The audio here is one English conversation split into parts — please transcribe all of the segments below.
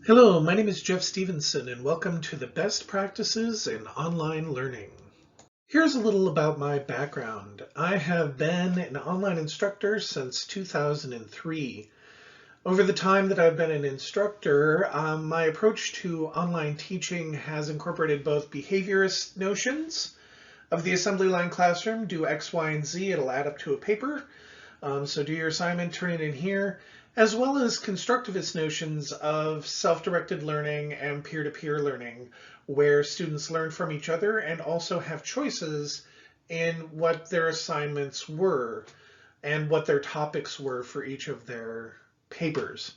Hello, my name is Jeff Stevenson, and welcome to the Best Practices in Online Learning. Here's a little about my background. I have been an online instructor since 2003. Over the time that I've been an instructor, my approach to online teaching has incorporated both behaviorist notions of the assembly line classroom, do X, Y, and Z, it'll add up to a paper. So do your assignment, turn it in here, as well as constructivist notions of self-directed learning and peer-to-peer learning, where students learn from each other and also have choices in what their assignments were and what their topics were for each of their papers.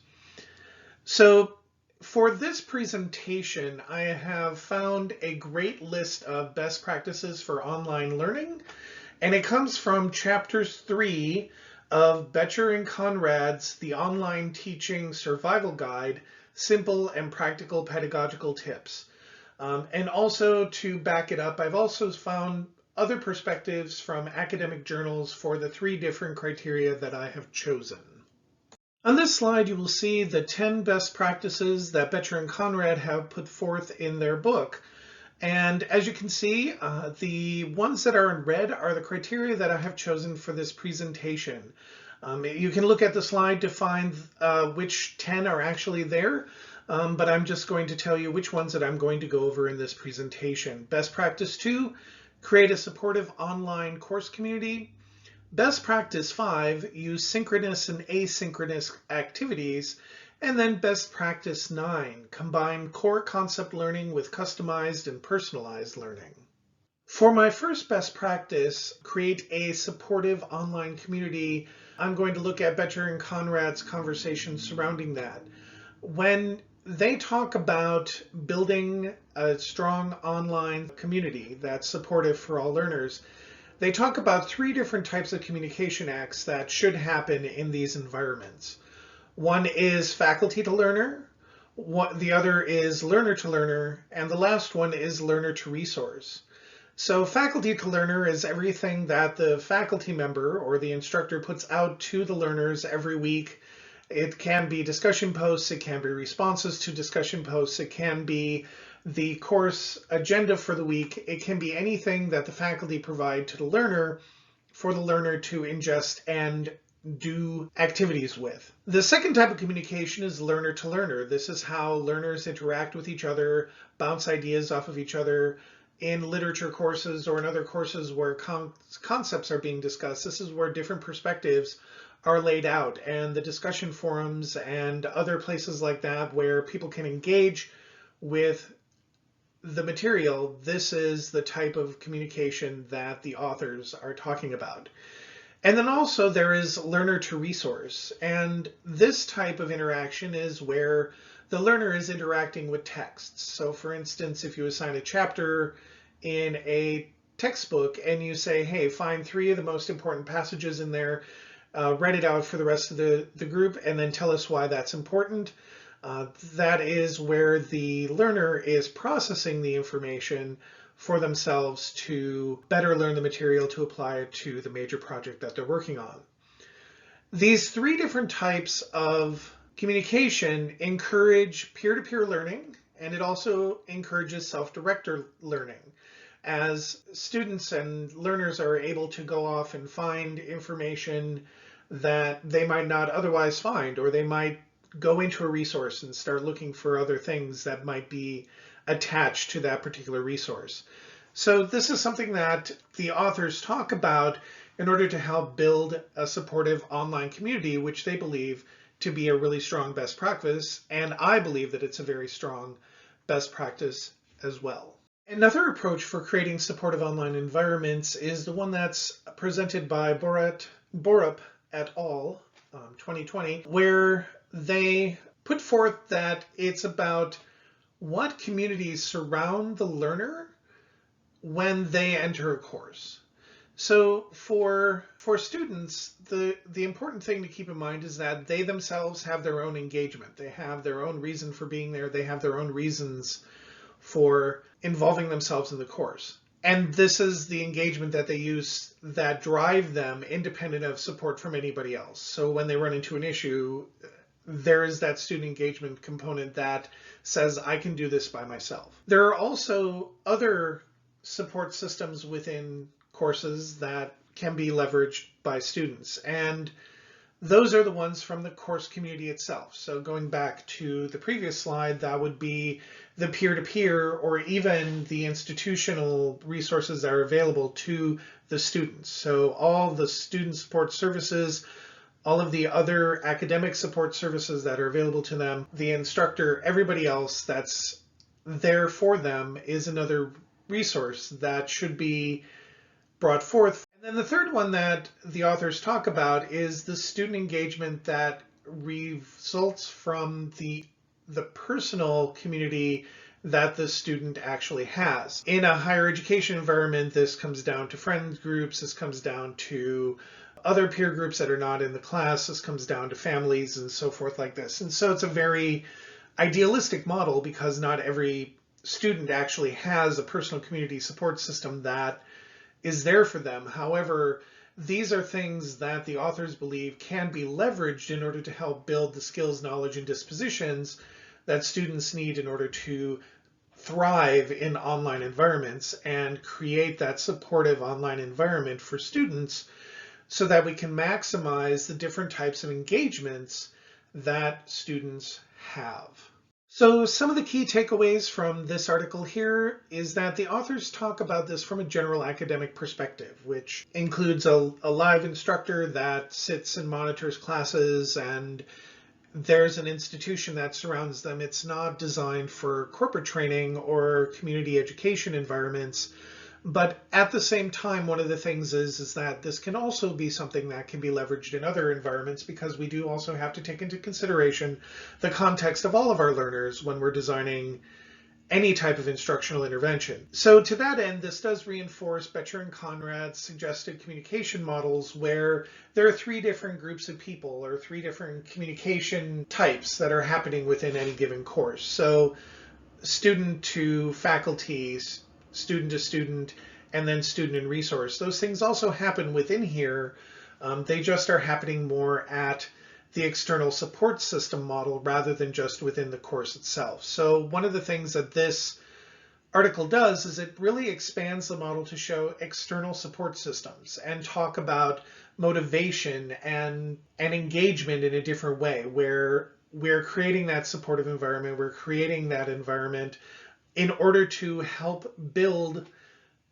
So for this presentation, I have found a great list of best practices for online learning, and it comes from chapter 3 of Betcher and Conrad's The Online Teaching Survival Guide, Simple and Practical Pedagogical Tips. And also to back it up, I've also found other perspectives from academic journals for the 3 different criteria that I have chosen. On this slide, you will see the 10 best practices that Betcher and Conrad have put forth in their book. And as you can see, the ones that are in red are the criteria that I have chosen for this presentation. You can look at the slide to find which 10 are actually there, but I'm just going to tell you which ones that I'm going to go over in this presentation. Best practice 2, create a supportive online course community. Best practice 5, use synchronous and asynchronous activities. And then best practice 9, combine core concept learning with customized and personalized learning. For my first best practice, create a supportive online community, I'm going to look at Betcher and Conrad's conversation surrounding that. When they talk about building a strong online community that's supportive for all learners, they talk about 3 different types of communication acts that should happen in these environments. One is faculty to learner, the other is learner to learner, and the last one is learner to resource. So faculty to learner is everything that the faculty member or the instructor puts out to the learners every week. It can be discussion posts, it can be responses to discussion posts, it can be the course agenda for the week, it can be anything that the faculty provide to the learner for the learner to ingest and do activities with. The second type of communication is learner to learner. This is how learners interact with each other, bounce ideas off of each other in literature courses or in other courses where concepts are being discussed. This is where different perspectives are laid out, and the discussion forums and other places like that where people can engage with the material. This is the type of communication that the authors are talking about. And then also there is learner to resource. And this type of interaction is where the learner is interacting with texts. So for instance, if you assign a chapter in a textbook and you say, hey, find 3 of the most important passages in there, read it out for the rest of the group, and then tell us why that's important. That is where the learner is processing the information for themselves to better learn the material to apply it to the major project that they're working on. These 3 different types of communication encourage peer-to-peer learning, and it also encourages self-directed learning, as students and learners are able to go off and find information that they might not otherwise find, or they might go into a resource and start looking for other things that might be attached to that particular resource. So this is something that the authors talk about in order to help build a supportive online community, which they believe to be a really strong best practice, and I believe that it's a very strong best practice as well. Another approach for creating supportive online environments is the one that's presented by Borup et al. 2020, where they put forth that it's about what communities surround the learner when they enter a course. So for students, the important thing to keep in mind is that they themselves have their own engagement. They have their own reason for being there. They have their own reasons for involving themselves in the course. And this is the engagement that they use that drive them independent of support from anybody else. So when they run into an issue, there is that student engagement component that says, I can do this by myself. There are also other support systems within courses that can be leveraged by students, and those are the ones from the course community itself. So going back to the previous slide, that would be the peer-to-peer or even the institutional resources that are available to the students. So all the student support services, all of the other academic support services that are available to them, the instructor, everybody else that's there for them is another resource that should be brought forth. And then the third one that the authors talk about is the student engagement that results from the personal community that the student actually has. In a higher education environment, this comes down to friend groups, this comes down to other peer groups that are not in the class, this comes down to families and so forth like this. And so it's a very idealistic model because not every student actually has a personal community support system that is there for them. However, these are things that the authors believe can be leveraged in order to help build the skills, knowledge, and dispositions that students need in order to thrive in online environments and create that supportive online environment for students so that we can maximize the different types of engagements that students have. So some of the key takeaways from this article here is that the authors talk about this from a general academic perspective, which includes a live instructor that sits and monitors classes, and there's an institution that surrounds them. It's not designed for corporate training or community education environments. But at the same time, one of the things is that this can also be something that can be leveraged in other environments, because we do also have to take into consideration the context of all of our learners when we're designing any type of instructional intervention. So to that end, this does reinforce Betcher and Conrad's suggested communication models, where there are 3 different groups of people or 3 different communication types that are happening within any given course. So student to faculty, student to student, and then student and resource. Those things also happen within here. They just are happening more at the external support system model rather than just within the course itself. So one of the things that this article does is it really expands the model to show external support systems and talk about motivation and engagement in a different way, where we're creating that supportive environment, we're creating that environment in order to help build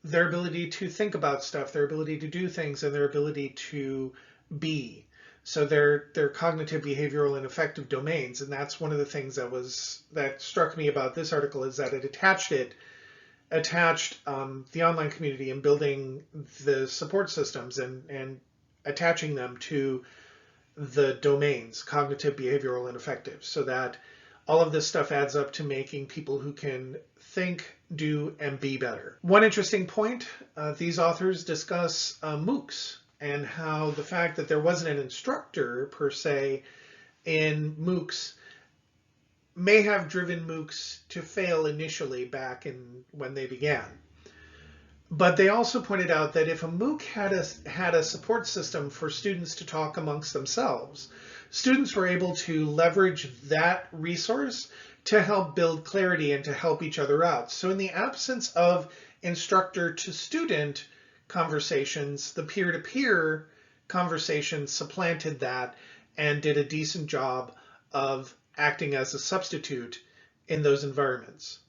their ability to think about stuff, their ability to do things, and their ability to be. So their cognitive, behavioral, and affective domains. And that's one of the things that struck me about this article, is that it attached the online community and building the support systems and attaching them to the domains, cognitive, behavioral, and affective, so that all of this stuff adds up to making people who can think, do, and be better. One interesting point, these authors discuss MOOCs and how the fact that there wasn't an instructor per se in MOOCs may have driven MOOCs to fail initially back in when they began. But they also pointed out that if a MOOC had a support system for students to talk amongst themselves, students were able to leverage that resource to help build clarity and to help each other out. So in the absence of instructor to student conversations, the peer-to-peer conversations supplanted that and did a decent job of acting as a substitute in those environments.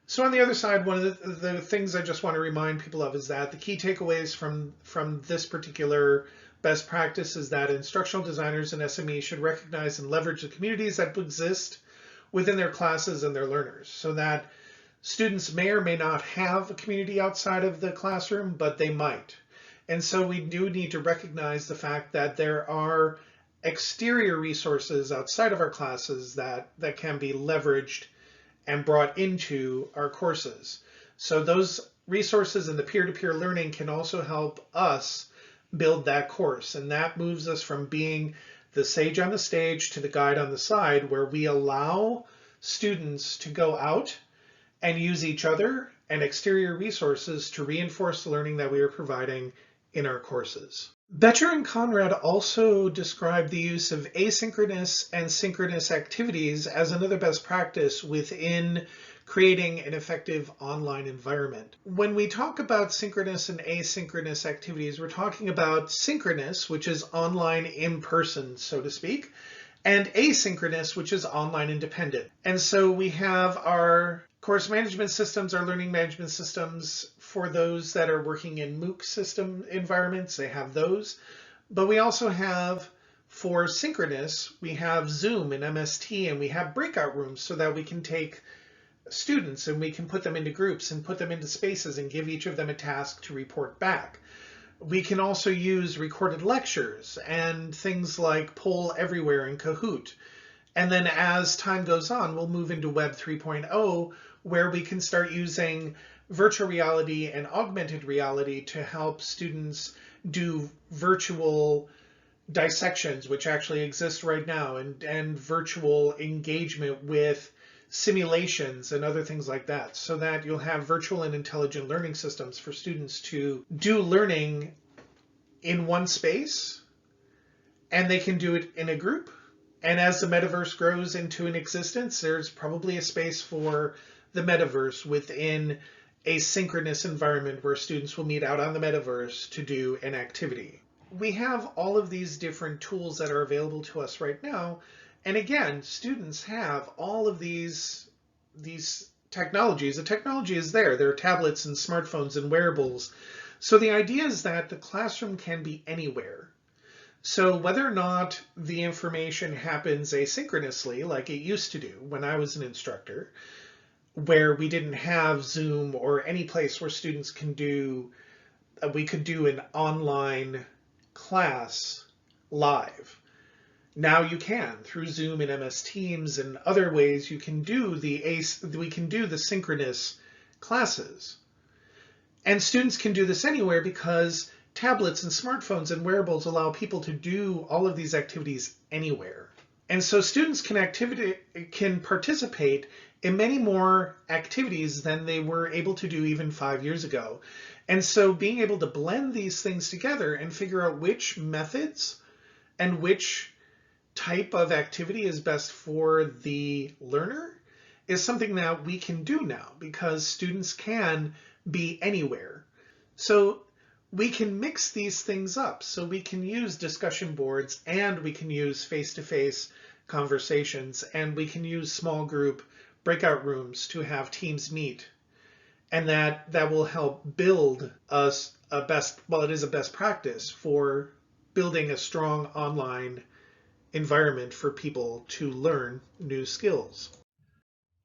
So on the other side, one of the things I just want to remind people of is that the key takeaways from this particular best practice is that instructional designers and SMEs should recognize and leverage the communities that exist within their classes and their learners, so that students may or may not have a community outside of the classroom, but they might. And so we do need to recognize the fact that there are exterior resources outside of our classes that can be leveraged and brought into our courses. So those resources and the peer-to-peer learning can also help us build that course. And that moves us from being the sage on the stage to the guide on the side, where we allow students to go out and use each other and exterior resources to reinforce the learning that we are providing in our courses. Betcher and Conrad also describe the use of asynchronous and synchronous activities as another best practice within creating an effective online environment. When we talk about synchronous and asynchronous activities, we're talking about synchronous, which is online in person, so to speak, and asynchronous, which is online independent. And so we have our course management systems, our learning management systems. For those that are working in MOOC system environments, they have those. But we also have, for synchronous, we have Zoom and MST, and we have breakout rooms so that we can take students and we can put them into groups and put them into spaces and give each of them a task to report back. We can also use recorded lectures and things like Poll Everywhere and Kahoot. And then as time goes on, we'll move into Web 3.0, where we can start using virtual reality and augmented reality to help students do virtual dissections, which actually exist right now, and virtual engagement with simulations and other things like that, so that you'll have virtual and intelligent learning systems for students to do learning in one space, and they can do it in a group. And as the metaverse grows into an existence, there's probably a space for the metaverse within a synchronous environment where students will meet out on the metaverse to do an activity. We have all of these different tools that are available to us right now. And again, students have all of these technologies. The technology is there. There are tablets and smartphones and wearables. So the idea is that the classroom can be anywhere. So whether or not the information happens asynchronously, like it used to do when I was an instructor, where we didn't have Zoom or any place where students can do, we could do an online class live. Now you can, through Zoom and MS Teams and other ways, you can do we can do the synchronous classes. And students can do this anywhere because tablets and smartphones and wearables allow people to do all of these activities anywhere. And so students can participate in many more activities than they were able to do even 5 years ago. And so being able to blend these things together and figure out which methods and which type of activity is best for the learner is something that we can do now, because students can be anywhere. So we can mix these things up. So we can use discussion boards, and we can use face-to-face conversations, and we can use small group breakout rooms to have teams meet. And that will help build us it is a best practice for building a strong online environment for people to learn new skills.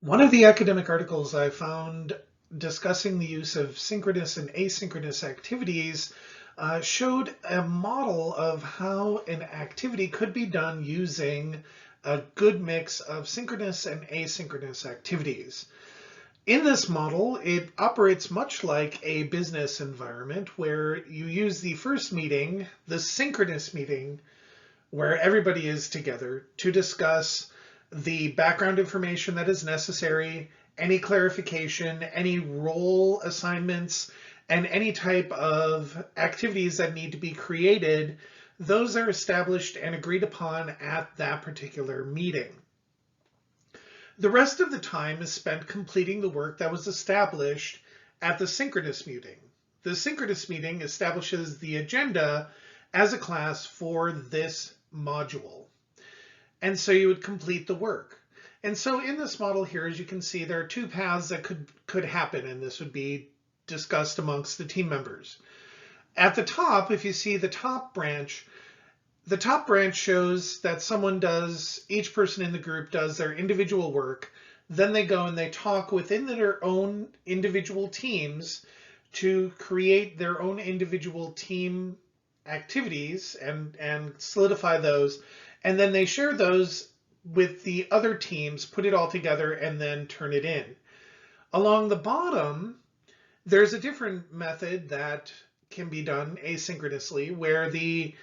One of the academic articles I found discussing the use of synchronous and asynchronous activities showed a model of how an activity could be done using a good mix of synchronous and asynchronous activities. In this model, it operates much like a business environment where you use the first meeting, the synchronous meeting, where everybody is together to discuss the background information that is necessary, any clarification, any role assignments, and any type of activities that need to be created. Those are established and agreed upon at that particular meeting. The rest of the time is spent completing the work that was established at the synchronous meeting. The synchronous meeting establishes the agenda as a class for this module. And so you would complete the work. And so in this model here, as you can see, there are two paths that could happen, and this would be discussed amongst the team members. At the top, if you see the top branch shows that each person in the group does their individual work. Then they go and they talk within their own individual teams to create their own individual team activities and solidify those. And then they share those with the other teams, put it all together, and then turn it in. Along the bottom, there's a different method that can be done asynchronously, where the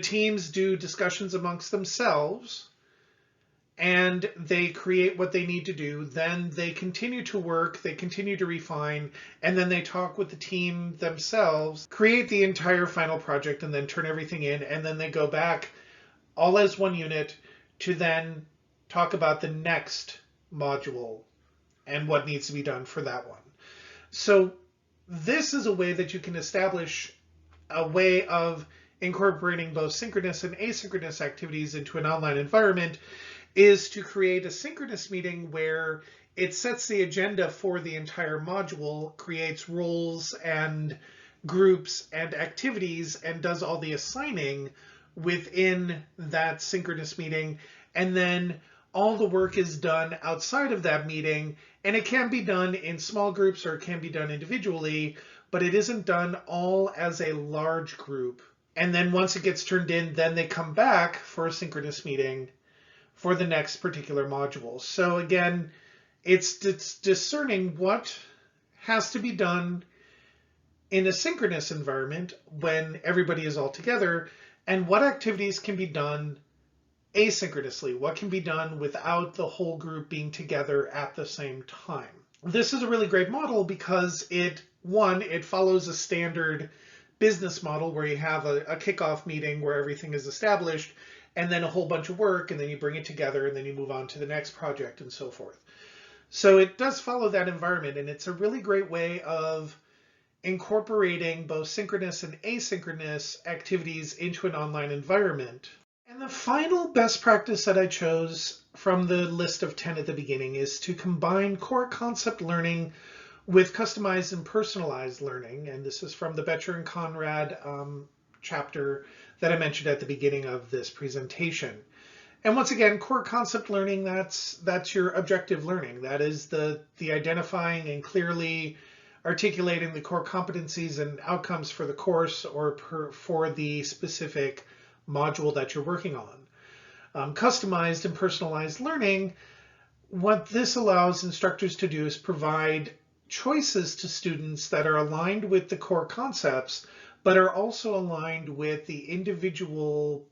teams do discussions amongst themselves, and they create what they need to do. Then they continue to work, they continue to refine, and then they talk with the team themselves, create the entire final project, and then turn everything in. And then they go back all as one unit to then talk about the next module and what needs to be done for that one. So this is a way that you can establish a way of incorporating both synchronous and asynchronous activities into an online environment, is to create a synchronous meeting where it sets the agenda for the entire module, creates roles and groups and activities, and does all the assigning within that synchronous meeting. And then all the work is done outside of that meeting, and it can be done in small groups or it can be done individually, but it isn't done all as a large group. And then once it gets turned in, then they come back for a synchronous meeting for the next particular module. So again, it's discerning what has to be done in a synchronous environment when everybody is all together, and what activities can be done asynchronously, what can be done without the whole group being together at the same time. This is a really great model because it follows a standard business model where you have a kickoff meeting where everything is established, and then a whole bunch of work, and then you bring it together, and then you move on to the next project and so forth. So it does follow that environment, and it's a really great way of incorporating both synchronous and asynchronous activities into an online environment. And the final best practice that I chose from the list of 10 at the beginning is to combine core concept learning with customized and personalized learning. And this is from the Betcher and Conrad chapter that I mentioned at the beginning of this presentation. And once again, core concept learning, that's your objective learning. That is the identifying and clearly articulating the core competencies and outcomes for the course or for the specific module that you're working on. Customized and personalized learning, what this allows instructors to do is provide choices to students that are aligned with the core concepts, but are also aligned with the individual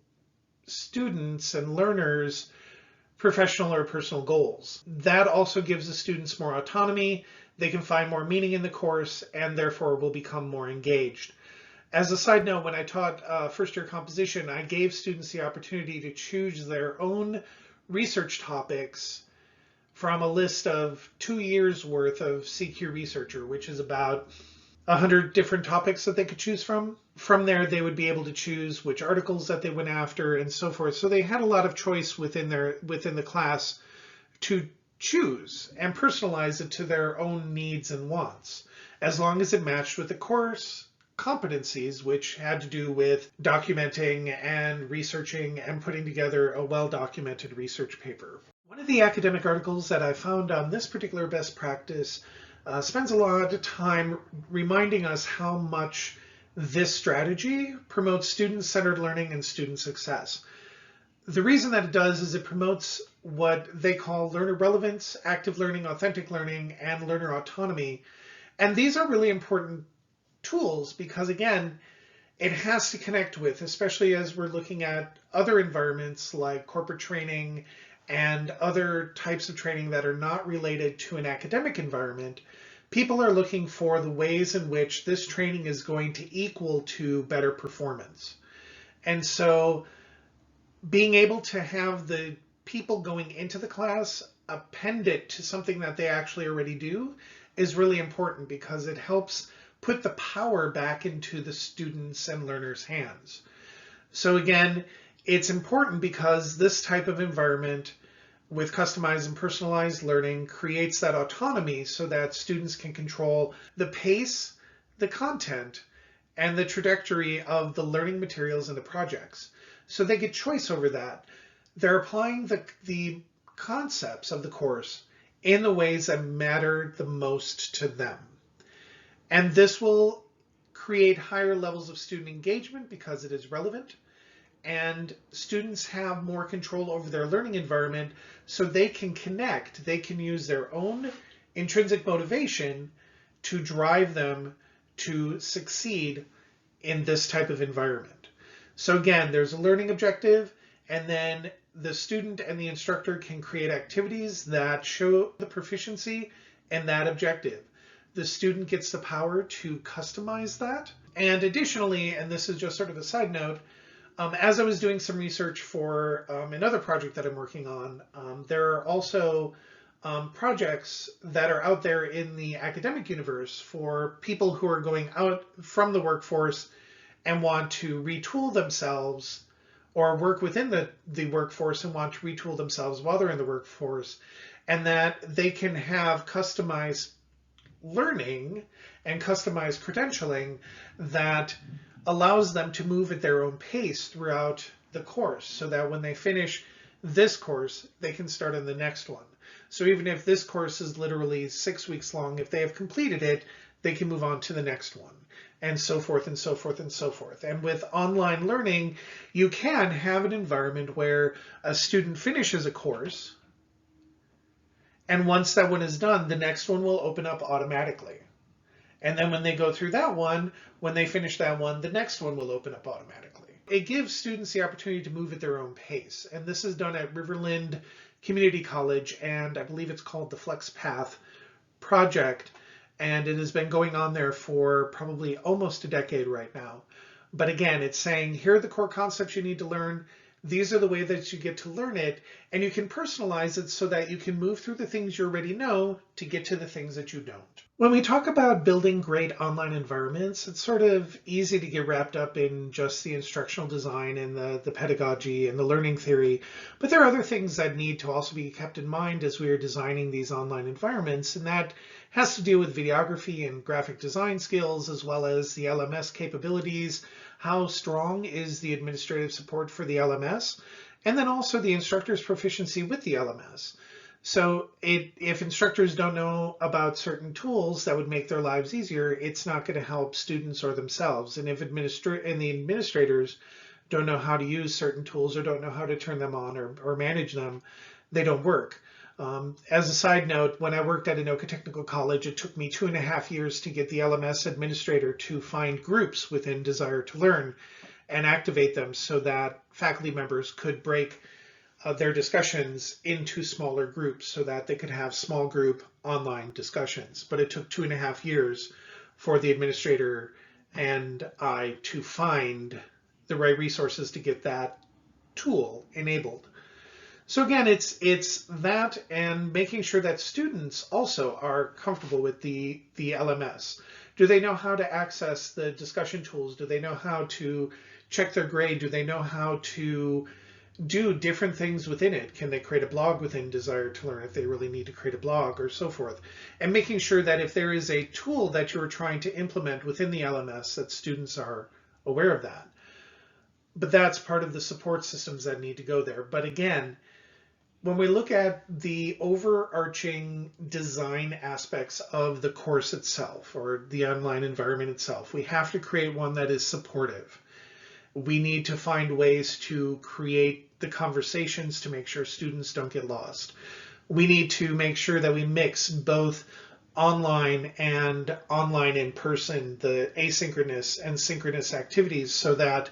students and learners' professional or personal goals. That also gives the students more autonomy. They can find more meaning in the course and therefore will become more engaged. As a side note, when I taught first-year composition, I gave students the opportunity to choose their own research topics from a list of 2 years worth of CQ Researcher, which is about 100 different topics that they could choose from. From there, they would be able to choose which articles that they went after and so forth. So they had a lot of choice within the class to choose and personalize it to their own needs and wants, as long as it matched with the course competencies, which had to do with documenting and researching and putting together a well-documented research paper. One of the academic articles that I found on this particular best practice spends a lot of time reminding us how much this strategy promotes student-centered learning and student success. The reason that it does is it promotes what they call learner relevance, active learning, authentic learning, and learner autonomy. And these are really important tools because, again, it has to connect with, especially as we're looking at other environments like corporate training and other types of training that are not related to an academic environment. People are looking for the ways in which this training is going to equal to better performance. And so being able to have the people going into the class append it to something that they actually already do is really important because it helps put the power back into the students' and learners' hands. So again, it's important because this type of environment with customized and personalized learning creates that autonomy so that students can control the pace, the content, and the trajectory of the learning materials and the projects. So they get choice over that. They're applying the concepts of the course in the ways that matter the most to them. And this will create higher levels of student engagement because it is relevant, and students have more control over their learning environment so they can connect, they can use their own intrinsic motivation to drive them to succeed in this type of environment. So again, there's a learning objective, and then the student and the instructor can create activities that show the proficiency and that objective. The student gets the power to customize that. And additionally, and this is just sort of a side note, as I was doing some research for another project that I'm working on, there are also projects that are out there in the academic universe for people who are going out from the workforce and want to retool themselves, or work within the workforce and want to retool themselves while they're in the workforce, and that they can have customized learning and customized credentialing that allows them to move at their own pace throughout the course, so that when they finish this course, they can start on the next one. So even if this course is literally 6 weeks long, if they have completed it, they can move on to the next one, and so forth and so forth and so forth. And with online learning, you can have an environment where a student finishes a course, and once that one is done, the next one will open up automatically. And then when they go through that one, when they finish that one, the next one will open up automatically. It gives students the opportunity to move at their own pace. And this is done at Riverland Community College, and I believe it's called the Flex Path Project. And it has been going on there for probably almost a decade right now. But again, it's saying, here are the core concepts you need to learn. These are the way that you get to learn it, and you can personalize it so that you can move through the things you already know to get to the things that you don't. When we talk about building great online environments, it's sort of easy to get wrapped up in just the instructional design and the pedagogy and the learning theory, but there are other things that need to also be kept in mind as we are designing these online environments, and that has to do with videography and graphic design skills, as well as the LMS capabilities. How strong is the administrative support for the LMS? And then also the instructor's proficiency with the LMS. So if instructors don't know about certain tools that would make their lives easier, it's not going to help students or themselves. And if the administrators don't know how to use certain tools or don't know how to turn them on or manage them, they don't work. As a side note, when I worked at Anoka Technical College, it took me 2.5 years to get the LMS administrator to find groups within Desire to Learn and activate them so that faculty members could break their discussions into smaller groups so that they could have small group online discussions. But it took 2.5 years for the administrator and I to find the right resources to get that tool enabled. So again, it's that, and making sure that students also are comfortable with the LMS. Do they know how to access the discussion tools? Do they know how to check their grade? Do they know how to do different things within it? Can they create a blog within Desire to Learn if they really need to create a blog, or so forth? And making sure that if there is a tool that you're trying to implement within the LMS, that students are aware of that. But that's part of the support systems that need to go there. But again, when we look at the overarching design aspects of the course itself or the online environment itself, we have to create one that is supportive. We need to find ways to create the conversations to make sure students don't get lost. We need to make sure that we mix both online and online in person, the asynchronous and synchronous activities, so that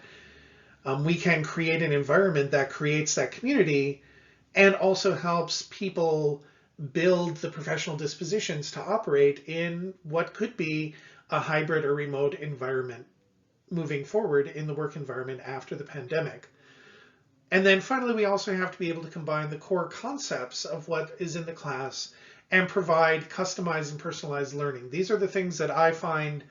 we can create an environment that creates that community and also helps people build the professional dispositions to operate in what could be a hybrid or remote environment moving forward in the work environment after the pandemic. And then finally, we also have to be able to combine the core concepts of what is in the class and provide customized and personalized learning. These are the things that I find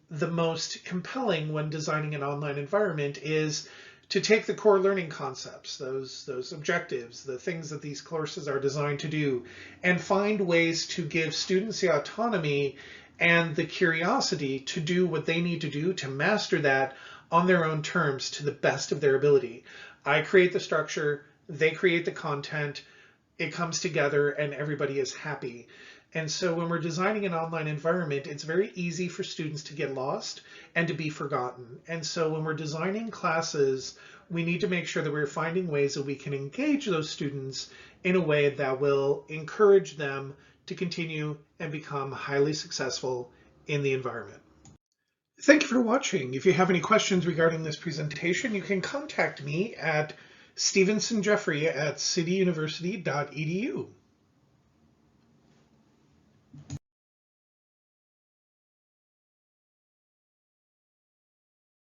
the most compelling when designing an online environment, is to take the core learning concepts, those objectives, the things that these courses are designed to do, and find ways to give students the autonomy and the curiosity to do what they need to do to master that on their own terms to the best of their ability. I create the structure, they create the content, it comes together, and everybody is happy. And so when we're designing an online environment, it's very easy for students to get lost and to be forgotten. And so when we're designing classes, we need to make sure that we're finding ways that we can engage those students in a way that will encourage them to continue and become highly successful in the environment. Thank you for watching. If you have any questions regarding this presentation, you can contact me at Stevenson Jeffrey at cityuniversity.edu.